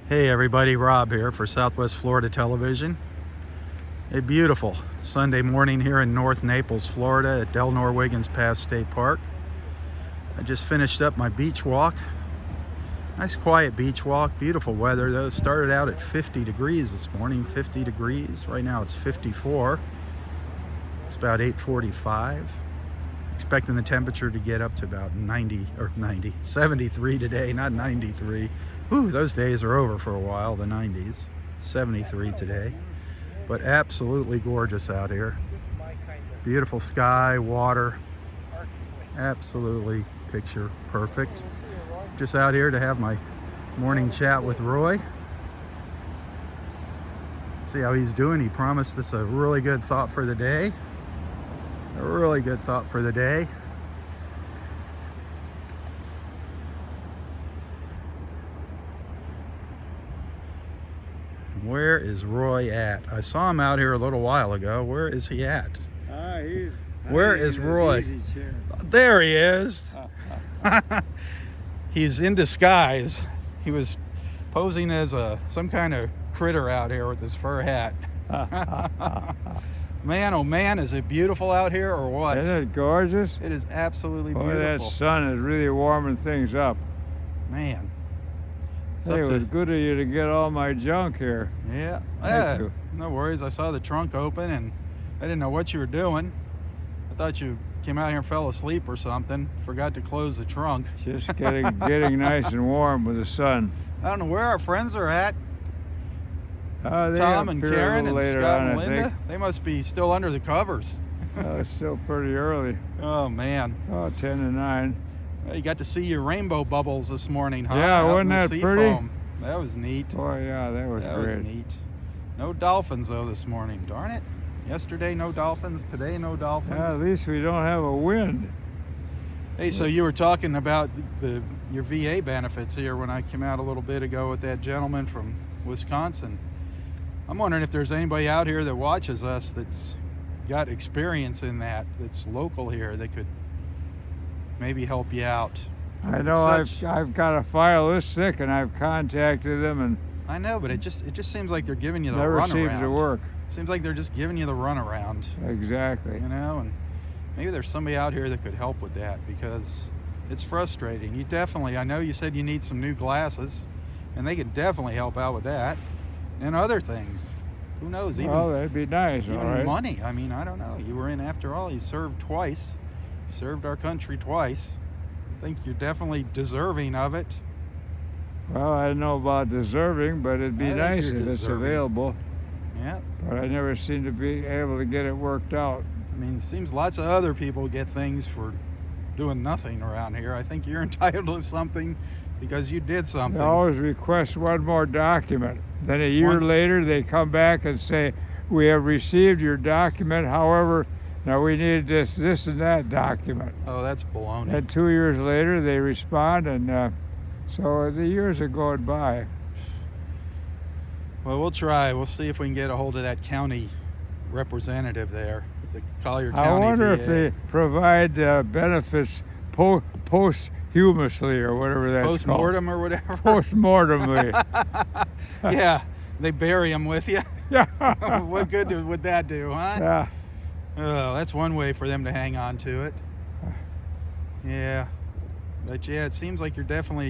Hey everybody, Rob here for Southwest Florida Television. A beautiful Sunday morning here in North Naples, Florida at Del Norwiggins Pass State Park. I just finished up my beach walk. Nice quiet beach walk, beautiful weather though. Started out at 50 degrees this morning, 50 degrees. Right now it's 54. It's about 8:45. Expecting the temperature to get up to about 73 today, not 93. Whew, those days are over for a while, the 90s. 73 today. But absolutely gorgeous out here. Beautiful sky, water. Absolutely picture perfect. Just out here to have my morning chat with Roy. See how he's doing. He promised us a really good thought for the day. A really good thought for the day. Where is Roy at? I saw him out here a little while ago. Where is he at? Where is Roy? There he is. He's in disguise. He was posing as some kind of critter out here with his fur hat. Man, oh man, is it beautiful out here or what? Isn't it gorgeous? It is absolutely Boy, beautiful. that sun is really warming things up. Man. Hey, it was good of you to get all my junk here. Yeah. Thank you. No worries. I saw the trunk open and I didn't know what you were doing. I thought you came out here and fell asleep or something. Forgot to close the trunk. Just getting nice and warm with the sun. I don't know where our friends are at. They Tom and appear a Karen little and later Scott on, and I Linda. think. They must be still under the covers. It's still pretty early. Oh man. Oh, 10 to 9. Well, you got to see your rainbow bubbles this morning, huh? Yeah, Out wasn't in the that sea pretty? foam. That was neat. Oh yeah, that was That great. was neat. No dolphins though this morning. Darn it. Yesterday no dolphins. Today no dolphins. Yeah, at least we don't have a wind. Hey, so you were talking about your VA benefits here when I came out a little bit ago with that gentleman from Wisconsin. I'm wondering if there's anybody out here that watches us that's got experience in that's local here that could maybe help you out. I know I've got a file this thick and I've contacted them and I know, but it just seems like they're giving you the never runaround. seems to work. It seems like they're just giving you the runaround. Exactly. You know, and maybe there's somebody out here that could help with that because it's frustrating. I know you said you need some new glasses, and they could definitely help out with that and other things. Who knows? Well, that'd be nice, even all right. money. I mean, I don't know. You were in, after all, you served twice. You served our country twice. I think you're definitely deserving of it. Well, I don't know about deserving, but it'd be I think nice you're if it's deserving. available. Yeah. But I never seem to be able to get it worked out. I mean, it seems lots of other people get things for doing nothing around here. I think you're entitled to something because you did something. They always request one more document. Then a year later, they come back and say, we have received your document. However, now we need this and that document. Oh, that's baloney. And 2 years later, they respond, and so the years are going by. Well, we'll try. We'll see if we can get a hold of that county representative there, the Collier County I wonder VA. if they provide benefits posthumously or whatever that's Post-mortem or whatever. Post-mortemly. Yeah, they bury them with you. Yeah. What good would that do, huh? Yeah. Oh, that's one way for them to hang on to it. Yeah. But yeah, it seems like you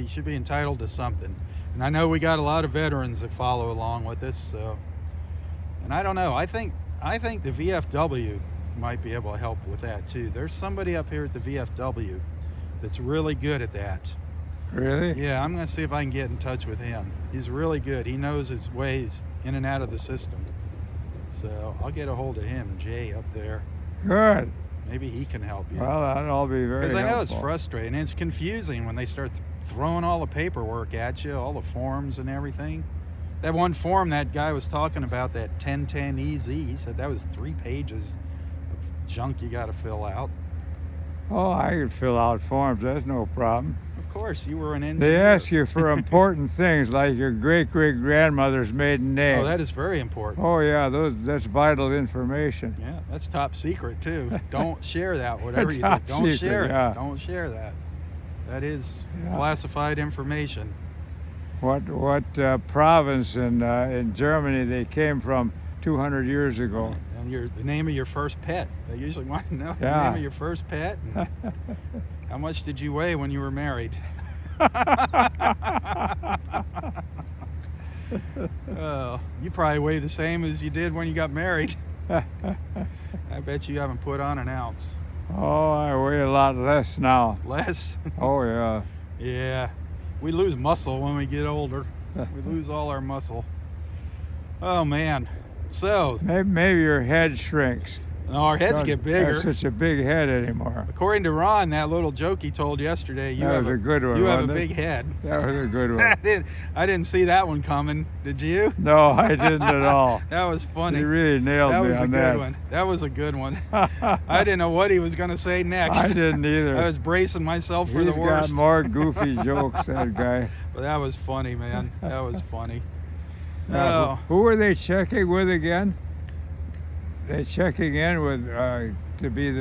should be entitled to something. And I know we got a lot of veterans that follow along with this, so. And I don't know, I think the VFW might be able to help with that too. There's somebody up here at the VFW that's really good at that. Really? Yeah, I'm gonna see if I can get in touch with him. He's really good. He knows his ways in and out of the system. So I'll get a hold of him, Jay, up there. Good. Maybe he can help you. Well, that'll all be very Because I know helpful. it's frustrating. It's confusing when they start throwing all the paperwork at you, all the forms and everything. That one form that guy was talking about, that 1010EZ, he said that was 3 pages of junk you got to fill out. Oh, I could fill out forms. That's no problem. Of course, you were an They engineer. ask you for important things like your great-great-grandmother's maiden name. Oh, that is very important. Oh, yeah, that's vital information. Yeah, that's top secret too. Don't share that, whatever you do. Top Don't share secret, yeah. it. Don't share that. That is Yeah. classified information. what province in Germany they came from 200 years ago. And the name of your first pet. They usually want to know the Yeah. name of your first pet. And how much did you weigh when you were married? Oh, you probably weigh the same as you did when you got married. I bet you haven't put on an ounce. Oh, I weigh a lot less now. Less? Oh, yeah. Yeah. We lose muscle when we get older. We lose all our muscle. Oh, man. So, Maybe your head shrinks. our heads Don't get bigger. have such a big head anymore. According to Ron, that little joke he told yesterday, you That have was a good one, You have a wasn't it? big head. That was a good one. I didn't see that one coming. Did you? No, I didn't at all. That was funny. You really nailed That me was a on good that. one. That was a good one. I didn't know what he was going to say next. I didn't either. I was bracing myself for He's the worst. got more goofy jokes, that guy. But that was funny, man. That was funny. Now, Oh, who were they checking with again? They checking in with to be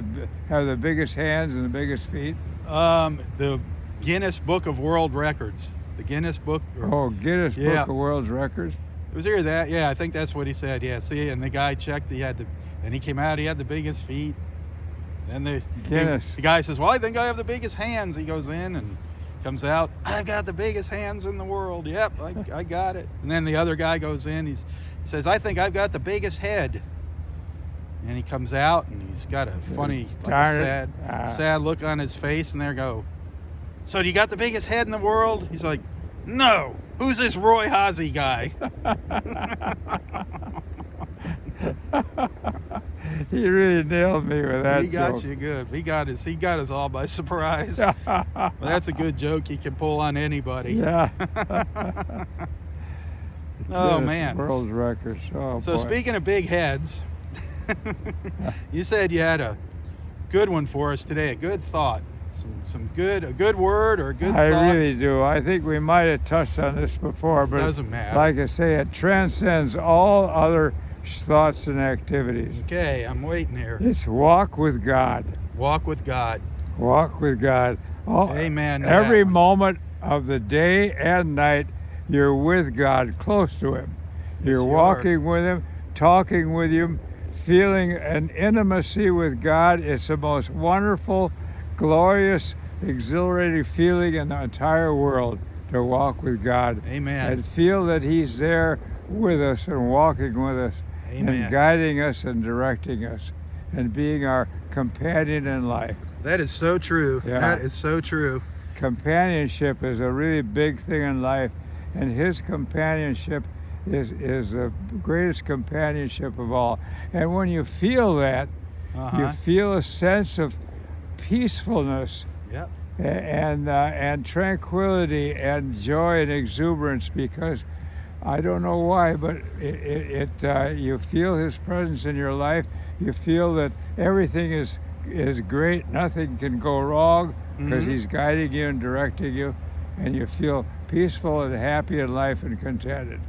have the biggest hands and the biggest feet. the Guinness Book of World Records. The Guinness Book. Oh, Guinness Yeah. Book of World Records. It was either that. Yeah, I think that's what he said. Yeah, see, and the guy checked. And he came out. He had the biggest feet. And the Guinness. guy says, "Well, I think I have the biggest hands." He goes in and comes out. "I've got the biggest hands in the world. Yep, I got it." And then the other guy goes in. He says, "I think I've got the biggest head." And he comes out and he's got a funny, Darn it. sad look on his face. And there go. "So do you got the biggest head in the world?" He's like, "No. Who's this Roy Hazy guy?" He really nailed me with that He got joke. you good. He got us all by surprise. Well, that's a good joke you can pull on anybody. Yeah. Oh, Guinness man. World Records. Oh, So boy. speaking of big heads, you said you had a good one for us today, a good thought, a good word or a good I thought. really do. I think we might have touched on this before, but Doesn't matter. like I say, it transcends all other thoughts and activities. Okay, I'm waiting here. It's walk with God. Walk with God. Walk with God. Oh, Amen to Every that one. moment of the day and night, you're with God, close to Him. You're you walking with Him, talking with Him, feeling an intimacy with God. It's the most wonderful, glorious, exhilarating feeling in the entire world to walk with God. Amen. And feel that He's there with us and walking with us Amen. and guiding us and directing us and being our companion in life. That is so true. Yeah. That is so true. Companionship is a really big thing in life, and His companionship is the greatest companionship of all. And when you feel that, you feel a sense of peacefulness Yep. and tranquility and joy and exuberance, because I don't know why, but you feel His presence in your life. You feel that everything is great. Nothing can go wrong because He's guiding you and directing you, and you feel peaceful and happy in life and contented.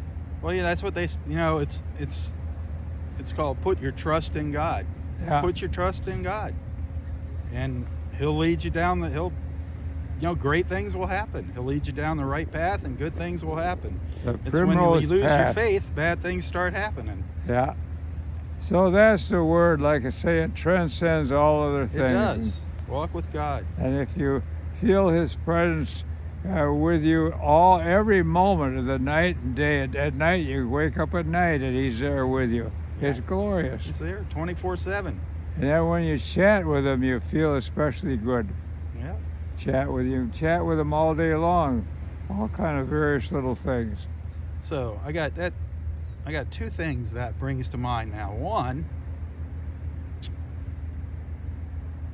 Well, yeah, that's what it's called put your trust in God. Yeah. Put your trust in God, and He'll lead you down great things will happen. He'll lead you down the right path, and good things will happen. The It's when primrose you lose your path. faith, bad things start happening. Yeah. So that's the word. Like I say, it transcends all other It things. does. Walk with God. And if you feel His presence with you every moment of the night and day, at night you wake up at night and He's there with you. It's glorious. He's there 24/7. And then when you chat with Him, you feel especially good. Yeah. Chat with Him all day long, all kind of various little things. So I got two things that brings to mind now. One, do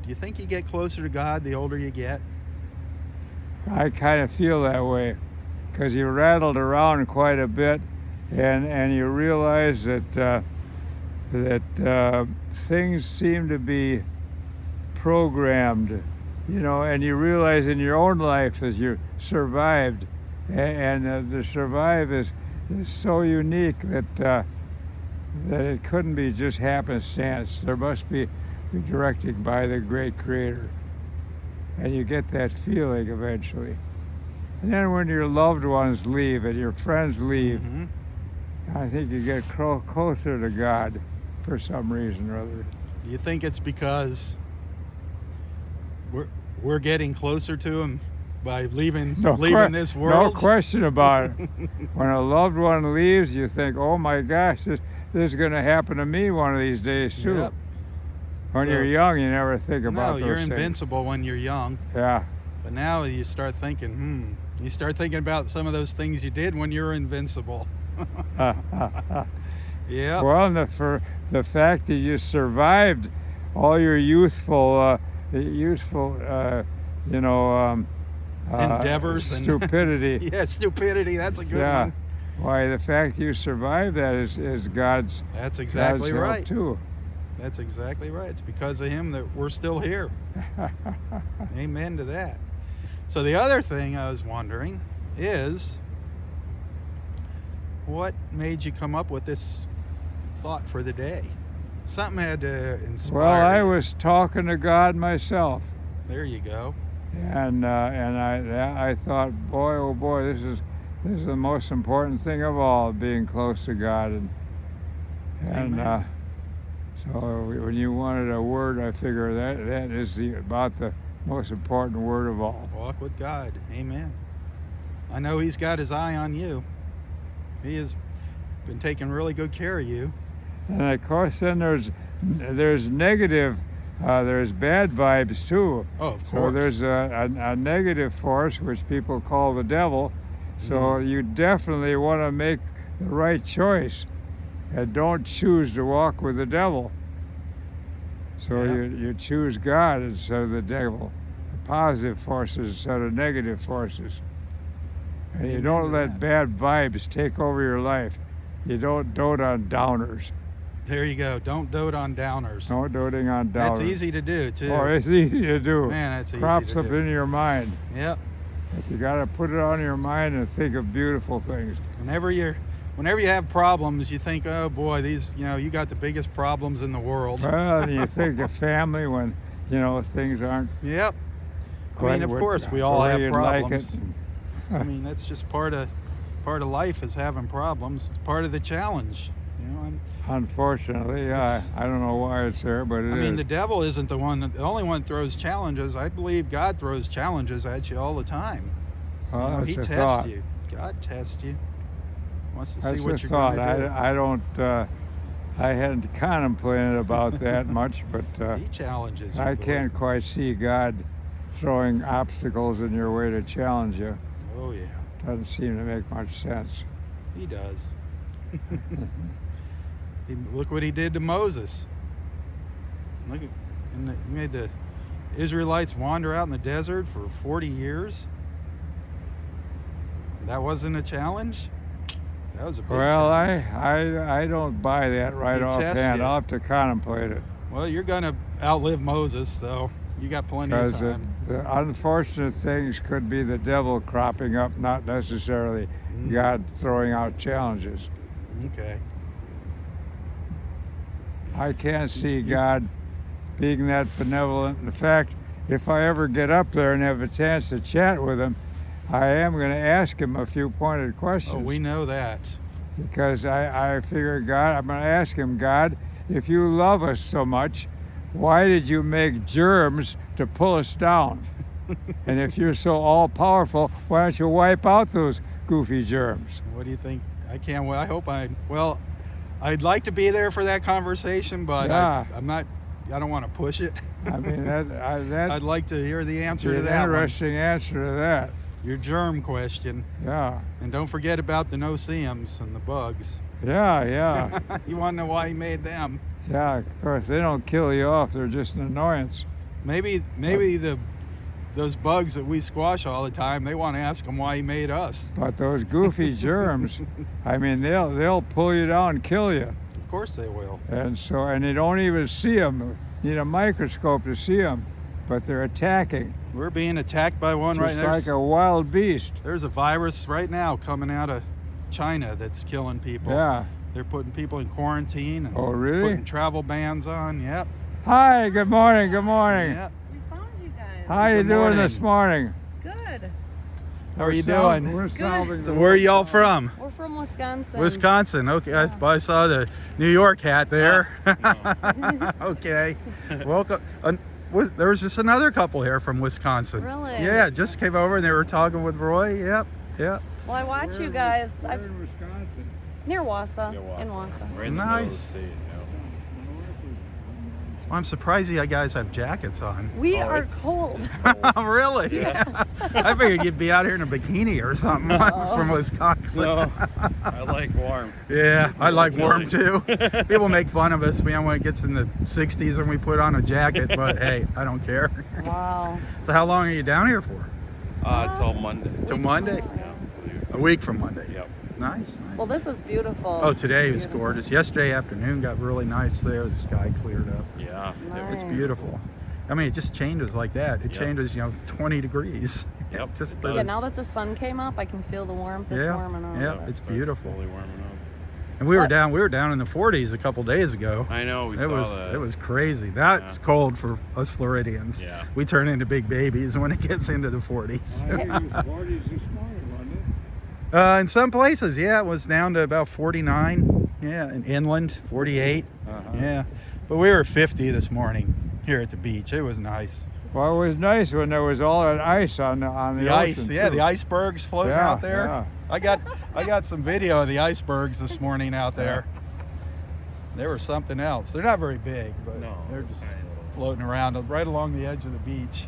you think you get closer to God the older you get? I kind of feel that way, because you rattled around quite a bit, and you realize that things seem to be programmed, and you realize in your own life that you survived, and the survive is so unique that it couldn't be just happenstance. There must be directed by the great Creator. And you get that feeling eventually. And then when your loved ones leave and your friends leave, Mhm. I think you get closer to God for some reason or other. Do you think it's because we're getting closer to him by leaving this No world? question about it. When a loved one leaves, you think, oh my gosh, this is going to happen to me one of these days too. Yep. When So you're young, you never think about No, those you're things. invincible when you're young. Yeah. But now you start thinking, you start thinking about some of those things you did when you were invincible. Yeah. Well, and for the fact that you survived all your youthful, Endeavors and stupidity. Yeah, stupidity. That's a good Yeah. one. Why, the fact you survived that is God's. That's exactly God's help right. too. That's exactly right. It's because of him that we're still here. Amen to that. So the other thing I was wondering is, what made you come up with this thought for the day? Something had to inspire Well, I you. was talking to God myself, There you go. and I thought, boy, oh boy, this is the most important thing of all, being close to God, and Amen. so when you wanted a word, I figure that is about the most important word of all. Walk with God. Amen. I know he's got his eye on you. He has been taking really good care of you. And of course, then there's negative, there's bad vibes too. Oh, of So course. there's a negative force, which people call the devil. So you definitely want to make the right choice, and don't choose to walk with the devil. So Yeah. you choose God instead of the devil, the positive forces instead of negative forces. And you Amen don't to let that. bad vibes take over your life. You don't dote on downers. There you go. Don't dote on downers. No doting on downers. That's easy to do too. Oh, it's easy to do. Man, that's easy Crops to up do. in your mind. Yep. But you got to put it on your mind and think of beautiful things. Whenever you have problems, you think, oh boy, you got the biggest problems in the world. Well, and you think of family when, things aren't Yep. quite of what- course, we the all way have you'd like problems. it. I mean, that's just part of life is having problems. It's part of the challenge. Unfortunately, It's- I don't know why it's there, but it is. I mean, the devil isn't the only one that throws challenges. I believe God throws challenges at you all the time. Well, He that's a tests thought. you. God tests you. Wants to That's see what a you're thought. going to do. I don't. I hadn't contemplated about that much, but He challenges you. I believe can't me. quite see God throwing obstacles in your way to challenge you. Oh yeah, Doesn't seem to make much sense. he does. Look what he did to Moses. He made the Israelites wander out in the desert for 40 years. That wasn't a challenge. That was a big Well, challenge. I don't buy that right He tests offhand. you. I'll have to contemplate it. Well, you're gonna outlive Moses, so you got plenty of Because time. the unfortunate things could be the devil cropping up, not necessarily Mm. God throwing out challenges. Okay. I can't see God being that benevolent. In fact, if I ever get up there and have a chance to chat with him, I am going to ask him a few pointed questions. Oh, we know that. Because I figure, God, I'm going to ask him, God, if you love us so much, why did you make germs to pull us down? And if you're so all-powerful, why don't you wipe out those goofy germs? What do you think? I can't. Well, I hope Well, I'd like to be there for that conversation, but Yeah. I'm not. I don't want to push it. I mean, I'd that's like to hear the answer to an that one. interesting answer to that. Your germ question. Yeah, And don't forget about the no-see-ums and the bugs. yeah. You want to know why he made them? Yeah, of course, they don't kill you off. They're just an annoyance. Maybe those bugs that we squash all the time, they want to ask him why he made us. But those goofy germs, I mean, they'll pull you down and kill you. Of course they will. And you don't even see them. You need a microscope to see them, but they're attacking. We're being attacked by one right Just now. like a wild beast. There's a virus right now coming out of China that's killing people. Yeah. They're putting people in quarantine and Oh, really? putting travel bans on. Yep. Hi, good morning, good morning. Yep. We found you guys. How you Good doing morning. this morning? Good. How are you doing? We're solving. So where are y'all from? We're from Wisconsin. Wisconsin. Okay, Yeah. I saw the New York hat there. Okay, welcome. There was just another couple here from Wisconsin. Really? Yeah, just came over and they were talking with Roy. Yep. Well, I watch you guys. We're in Wisconsin. Near Wausau. Yeah, Wausau. In Wausau. Right in the middle of the Nice. state, Well, I'm surprised you guys have jackets on. We Oh, are it's- cold. Really? Yeah. I figured you'd be out here in a bikini or something from Wisconsin. No, I like warm. Yeah, I like warm Chilly. too. People make fun of us, when it gets in the 60s and we put on a jacket, but hey, I don't care. Wow. So how long are you down here for? Till Monday. Till Monday? Yeah, I believe. A week from Monday. Yep. Nice. Well, this is beautiful. Oh, today was Beautiful. gorgeous. Yesterday afternoon got really nice there. The sky cleared up. Yeah. It's Nice. beautiful. I mean, it just changes like that. It Yep. changes, 20 degrees. Yep. Just It the- does. Yeah, now that the sun came up, I can feel the warmth. It's Yeah, warming up. yeah. It's beautiful. Slowly warming up. And we were What? down in the 40s a couple days ago. I know. We It saw that. was crazy. That's Yeah. cold for us Floridians. Yeah. We turn into big babies when it gets into the 40s. I hear you 40s this morning, wasn't it? In some places, yeah, it was down to about 49. Yeah, in inland, 48. Uh-huh. Yeah, but we were 50 this morning here at the beach. It was nice. Well, it was nice when there was all that ice on the The ice, ocean, yeah, too. the icebergs floating Yeah, out there. yeah. I got some video of the icebergs this morning out there. They were something else. They're not very big, but No, they're just tiny little. floating around right along the edge of the beach.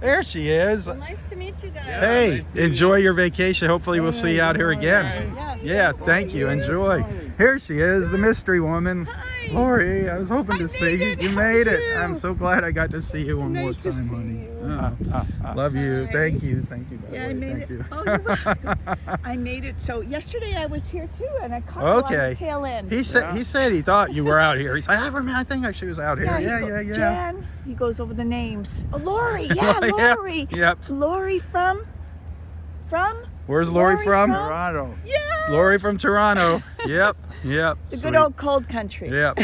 There she is. Well, nice to meet you guys. Yeah. Hey, nice to enjoy your vacation. Hopefully we'll see you out here again. Yes. Yeah, thank you. Enjoy. Here she is, the mystery woman. Hi. Lori, I was hoping to see you. it. You How made are it. you? I'm so glad I got to see you one Nice to more time, see honey. you. Oh, love you. Hi. Thank you. Thank you. By Yeah, the I way. made Thank it. you. Oh, you're welcome. I made it. So yesterday I was here too, and I caught you on Okay. the tail end. He said he thought you were out here. He's like, I think she was out here. he Yeah, go- yeah, yeah. Jan, he goes over the names. Oh, Lori. Yeah, Yeah, Lori. Yep. Lori from. Where's Lori Lori from? from- Toronto. Yeah. Lori from Toronto. Yep. Yep. The Sweet. good old cold country. Yep.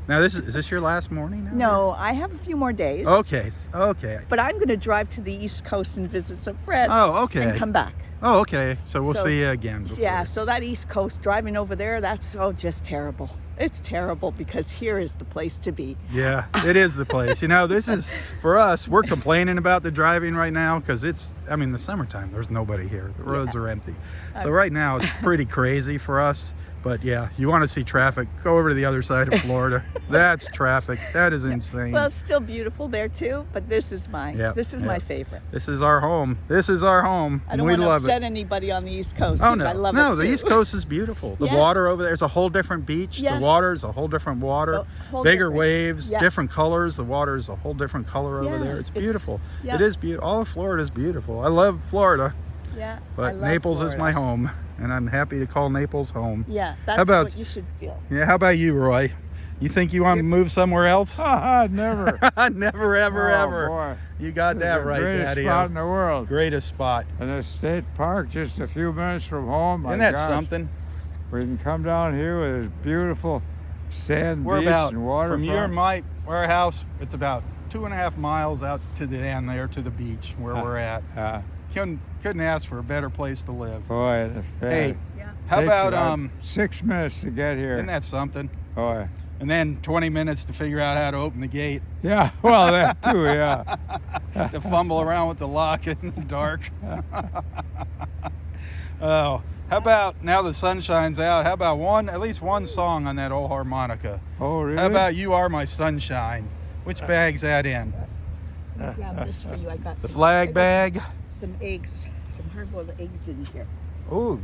Now is this your last morning now? No, I have a few more days. Okay. Okay. But I'm going to drive to the East Coast and visit some friends. Oh, okay. And come back. Oh, okay. So we'll So- see you again. before- Yeah, so that East Coast driving over there, that's just terrible. It's terrible because here is the place to be. Yeah, it is the place. This is, for us, we're complaining about the driving right now because the summertime, there's nobody here. The roads are empty. So right now it's pretty crazy for us. But yeah, you want to see traffic, go over to the other side of Florida. That's traffic. That is insane. Well, it's still beautiful there too, but this is mine. Yeah, This is yeah. my favorite. This is our home. This is our home. I don't we want to love upset it. anybody on the East Coast. Oh 'cause no, I love no, it the too. East Coast is beautiful. The Yeah. water over there is a whole different beach. Yeah. The water is a whole different water. A whole Bigger different- waves, yeah. different colors. The water is a whole different color over Yeah, there. It's it's- beautiful. yeah. It is beautiful. All of Florida is beautiful. I love Florida, Yeah, I but love Naples is my Florida. home, and I'm happy to call Naples home. Yeah, that's about- what you should feel. Yeah, how about you, Roy? You think you want to move somewhere else? Never. Never, ever, Oh, ever. boy. You got that The right, greatest Daddy. spot in the world. Greatest spot. And a state park just a few minutes from home. My Isn't that gosh, something? We can come down here with this beautiful sand We're beach about, and from waterfront. our house, it's about 2.5 miles out to the end there to the beach where we're at. Couldn't ask for a better place to live. Boy, that's Hey, fast. Yeah. how Takes about 6 minutes to get here. isn't that something? Boy. And then 20 minutes to figure out how to open the gate, Yeah, well, that too, yeah. to fumble around with the lock in the dark. Oh, how about now the sun shines out? How about at least one song on that old harmonica? Oh, really? How about You Are My Sunshine? Which bag's that in? Let me grab this for you. I got The some, flag I got bag? some eggs, some hard-boiled eggs in here. Oh,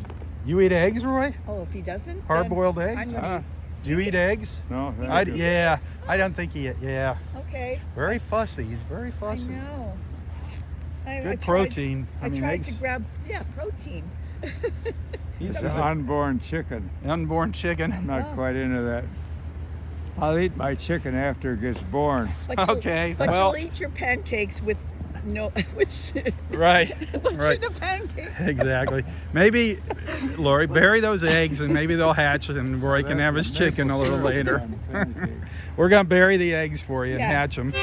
you eat eggs, Roy? Oh, if he doesn't, then Hard-boiled I'm eggs? gonna- Do you eat eggs? No, thank you. Yeah, I don't think yeah. Okay. Very fussy. He's very I fussy. know. I Good tried- protein. I tried eggs. to grab, protein. He's It's an unborn chicken. unborn chicken. I'm not Oh. quite into that. I'll eat my chicken after it gets born. But you'll- Okay, But well- you'll eat your pancakes with what's Right. what's Right. in a pancake? Exactly. Maybe, Lori, bury those eggs and maybe they'll hatch and Roy can have his chicken a little later. We're going to bury the eggs for you and Yeah. hatch them.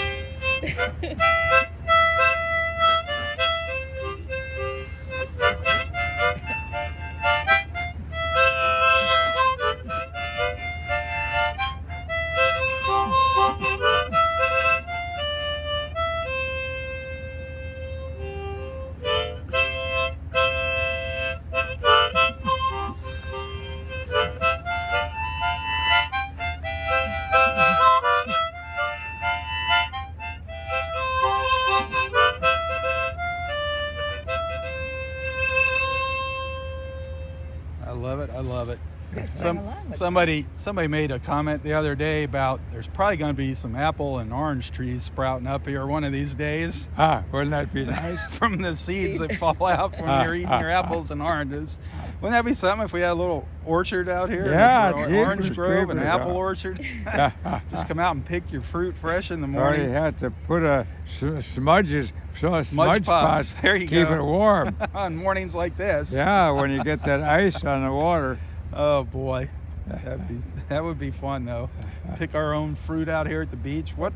love it. I love it. Sing along with Somebody made a comment the other day about there's probably going to be some apple and orange trees sprouting up here one of these days Wouldn't that be nice? from the seeds that fall out when you're eating your apples and oranges. Wouldn't that be something if we had a little orchard out here? Yeah, An jeepers orange grove and creepers. apple orchard. Just come out and pick your fruit fresh in the Or morning. you had to put a smudge Smudge pots. pot. There you keep go. it warm. On mornings like this. Yeah, when you get that ice on the water. Oh boy, that would be fun though. Pick our own fruit out here at the beach. What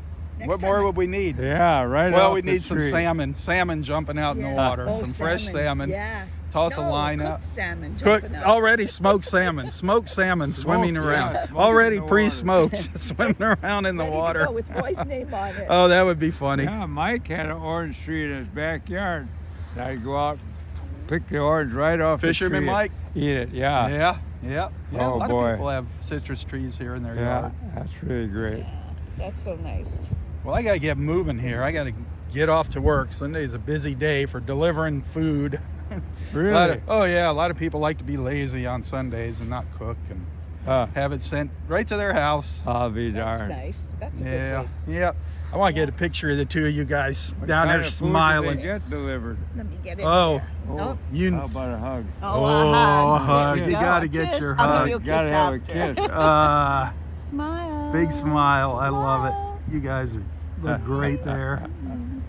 more would we need? Yeah, right. Well, off we the need some tree. salmon jumping out in the water, Oh, some fresh salmon. Yeah. Toss a No, line cooked up. salmon Cook jumping out. already smoked salmon swimming yeah, around. smoking Already in the water. pre-smoked, swimming around in the Ready water. to go with Roy's name on it. Oh, that would be funny. Yeah, Mike had an orange tree in his backyard. And I'd go out, pick the orange right off Fisherman the tree. Mike? Eat it, yeah. Yeah. Oh, a lot boy. of people have citrus trees here in their Yeah, yard. that's really great. That's so nice. Well, I gotta get moving here. I gotta get off to work. Sunday's a busy day for delivering food. Really? A lot of people like to be lazy on Sundays and not cook and have it sent right to their house. I'll be That's darned. nice. That's a good Yeah, thing. yeah. I want to get a picture of the two of you guys What down kind there of food did smiling. they get delivered? Let me get in Oh, there. Oh, Nope. you. how about a hug? Oh, a a hug. There You we gotta go. get Kiss. your I'll hug. give you a kiss Gotta have a after. kiss. Smile. Big smile. I love Smile. it. You guys look great there.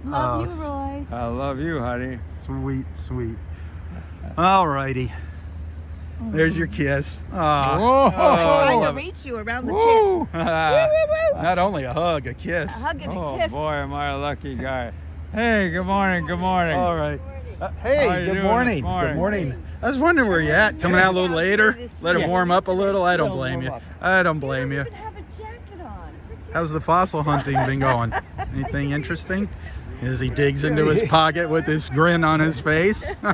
Love you, Oh, Roy. I love you, honey. Sweet. All righty. There's your kiss. Aw. Whoa. Oh, I I can love it. reach you around the Woo. chin. Woo, woo, woo. Not only a hug, a kiss. A hug and a Oh kiss. boy, am I a lucky guy. Hey, good morning, good morning. All right. How Hey, you good doing morning. this morning? Good morning. I was wondering where you at. Coming out a little later. Let it warm up a little. I don't blame you. I don't blame you. You don't even have a jacket on. How's the fossil hunting been going? Anything interesting? As he digs into his pocket with this grin on his face. Oh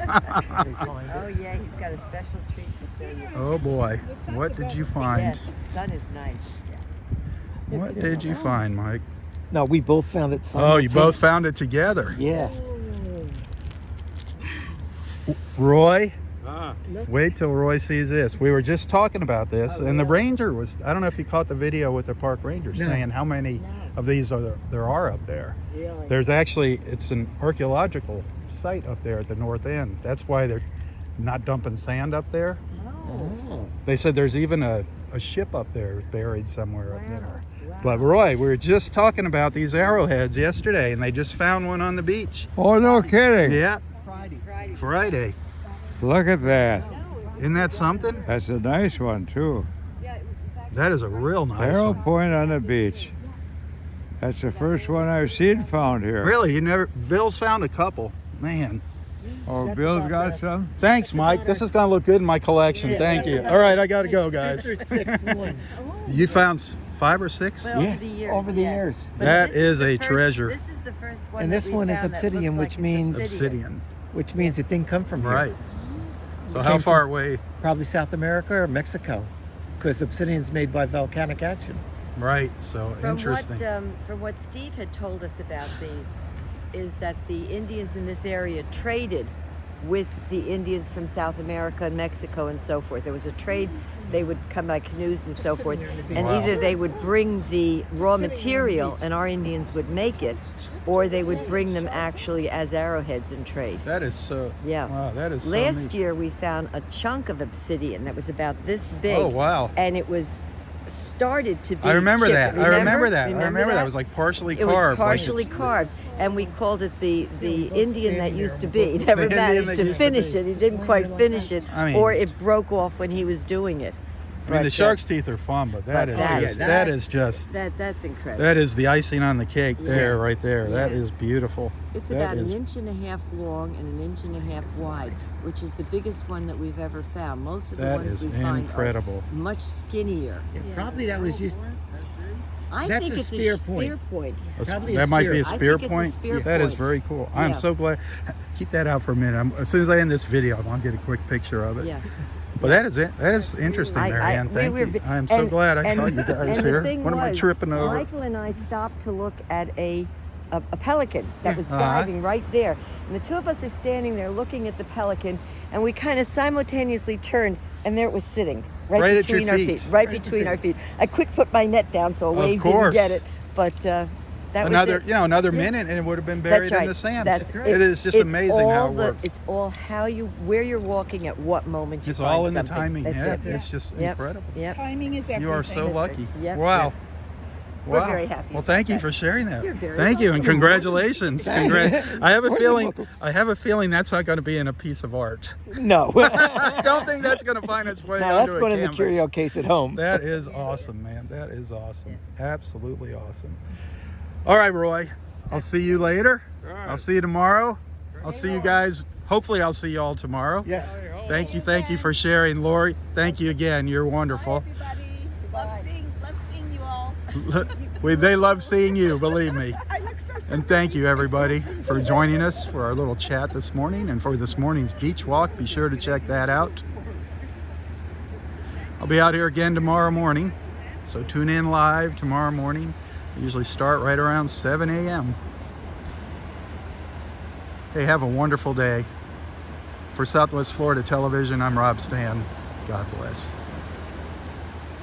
yeah, he's got a special treat to show you. Oh boy. What did you find? Yes, the sun is nice. What did you find, Mike? No, we both found it. Oh, you both found it together. Yeah. Roy, Ah, wait till Roy sees this. We were just talking about this, and the ranger was, I don't know if you caught the video with the park ranger saying how many of these there are up there. Really? There's actually, it's an archaeological site up there at the north end. That's why they're not dumping sand up there. Oh. They said there's even a ship up there buried somewhere up there. But Roy, we were just talking about these arrowheads yesterday, and they just found one on the beach. oh, no kidding. Yeah, Friday. Friday. Look at that. Isn't that something? That's a nice one, too. That is a real nice Arrow one. Point on the beach. That's the first one I've seen found here. Really, you never? Bill's found a couple. Man, Oh, Bill's got some? thanks, Mike. This is gonna look good in my collection. Thank you. All right, I gotta go, guys. You found 5 or 6? Well, Yeah, over the years. over the yes. years. But That this is the a first- treasure. This is the first one. And that this we one is found that obsidian, looks which like means- it's Obsidian. Which means it didn't come from here. Right. So It how came far from- away? Probably South America or Mexico, because obsidian's made by volcanic action. Right. So interesting. From what Steve had told us about these, is that the Indians in this area traded with the Indians from South America and Mexico and so forth. There was a trade. They would come by canoes and so forth, and Wow. either they would bring the raw material and our Indians would make it, or they would bring them actually as arrowheads in trade. That is so. Yeah. Wow, that is so Last neat. year we found a chunk of obsidian that was about this big. Oh wow. And it was started to be I remember chipped. that. I remember that. I Remember remember that. that? It was like partially It carved. was partially like it's, carved, and we called it the Indian that used to be. He never Indian managed that to used to finish it. He didn't quite finish it, I mean- or it broke off when he was doing it. I mean, the But, shark's teeth are fun, but that but is that- just that's- that's incredible. that is the icing on the cake there, Yeah. right there. That Yeah. is beautiful. It's That about is- an inch and a half long and an inch and a half wide, which is the biggest one that we've ever found. Most of the That ones is we find incredible. are much skinnier. Probably that was just. I That's think a it's spear a point. spear point. Probably a That might be a spear. I spear think it's a point. spear That is point. very cool. I'm Yeah. so glad. Keep that out for a minute. As soon as I end this video, I want to get a quick picture of it. Yeah. Well, that is it. That is interesting, Marianne. Thank you. I am so glad I saw you guys and here. The thing What am I was, tripping over? Michael and I stopped to look at a pelican that was Uh-huh. diving right there. And the two of us are standing there looking at the pelican, and we kind of simultaneously turned and there it was sitting Right at your between our feet. feet, right between our feet. I quick put my net down so a wave course. didn't get it, but that Another, was it. you know, another minute and it would have been buried That's right. in the sand. That's It is just it's amazing how all it works. It's all where you're walking at what moment you It's find all in the something. timing. That's Yeah, it. it's just Yep. incredible. Yep. Timing is everything. You are so lucky. Yep. Wow. Yes. We're Wow. very happy Well, about thank you that. for sharing that. You're very Thank you and welcome. congratulations. I have a feeling. I have a feeling that's not going to be in a piece of art. No. I don't think that's going to find its way No, onto that's a going in the canvas. curio case at home. That is awesome, man. That is awesome. Absolutely awesome. All right, Roy. I'll see you later. I'll see you tomorrow. I'll see you guys. Hopefully, I'll see you all tomorrow. Yes. Thank you for sharing, Lori. Thank you again. You're wonderful. Everybody, love seeing you all. They love seeing you, believe me. I look so And thank you, everybody, for joining us for our little chat this morning and for this morning's beach walk. Be sure to check that out. I'll be out here again tomorrow morning, so tune in live tomorrow morning. I usually start right around 7 a.m. Hey, have a wonderful day. For Southwest Florida Television, I'm Robb Stan. God bless.